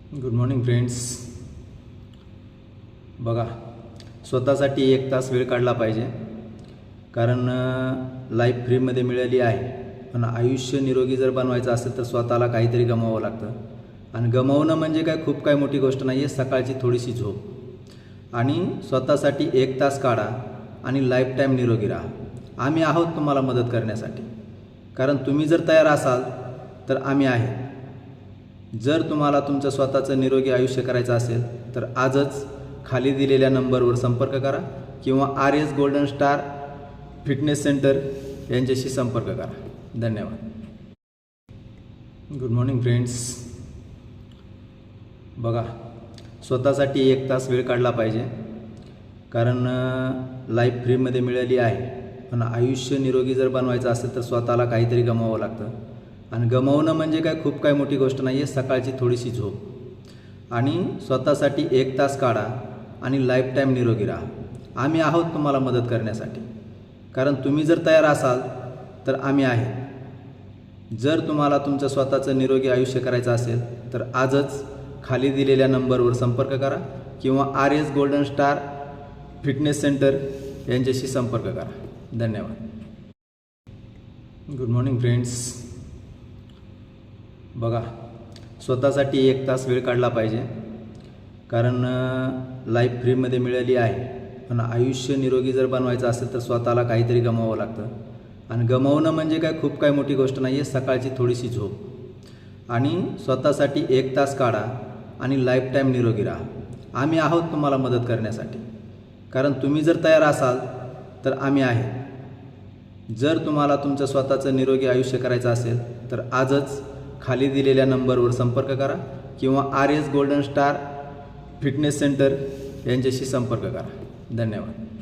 Good morning friends. बघा, स्वतःसाठी 1 तास वेळ काढला पाहिजे, कारण लाईफ फ्रीमध्ये मिळाली आहे. पण आयुष्य निरोगी जर बनवायचं असेल तर स्वतःला काहीतरी गमावं लागतं. आणि गमावणं म्हणजे खूप काय मोठी गोष्ट नाही आहे. सकाळची थोडीशी झोप आणि स्वतःसाठी 1 तास काढा आणि लाईफ टाईम निरोगी राहा. आम्ही आहोत तुम्हाला मदत करण्यासाठी, कारण तुम्ही जर तयार असाल तर आम्ही आहे. जर तुम्हाला तुमचं स्वतःचं निरोगी आयुष्य करायचं असेल तर आजच खाली दिलेल्या नंबरवर संपर्क करा किंवा RS golden star fitness centre यांच्याशी संपर्क करा. धन्यवाद. Good morning friends. बघा, स्वतःसाठी 1 तास वेळ काढला पाहिजे, कारण लाईफ फ्रीमध्ये मिळाली आहे. पण आयुष्य निरोगी जर बनवायचं असेल तर स्वतःला काहीतरी गमावं लागतं. आणि गमावणं म्हणजे खूप काय मोठी गोष्ट नाही आहे. सकाळची थोडीशी झोप आणि स्वतःसाठी 1 तास काढा आणि लाईफ टाईम निरोगी राहा. आम्ही आहोत तुम्हाला मदत करण्यासाठी, कारण तुम्ही जर तयार असाल तर आम्ही आहे. जर तुम्हाला तुमचं स्वतःचं निरोगी आयुष्य करायचं असेल तर आजच खाली दिलेल्या नंबरवर संपर्क करा किंवा RS golden star fitness centre यांच्याशी संपर्क करा. धन्यवाद. Good morning friends. बघा, स्वतःसाठी 1 तास वेळ काढला पाहिजे, कारण लाईफ फ्रीमध्ये मिळाली आहे. पण आयुष्य निरोगी जर बनवायचं असेल तर स्वतःला काहीतरी गमावं लागतं. आणि गमावणं म्हणजे खूप काय मोठी गोष्ट नाही आहे. सकाळची थोडीशी झोप आणि स्वतःसाठी 1 तास काढा आणि लाईफ टाईम निरोगी राहा. आम्ही आहोत तुम्हाला मदत करण्यासाठी, कारण तुम्ही जर तयार असाल तर आम्ही आहे. जर तुम्हाला तुमचं स्वतःचं निरोगी आयुष्य करायचं असेल तर आजच खाली दिलेल्या नंबरवर संपर्क करा किंवा RS golden star fitness centre यांच्याशी संपर्क करा. धन्यवाद.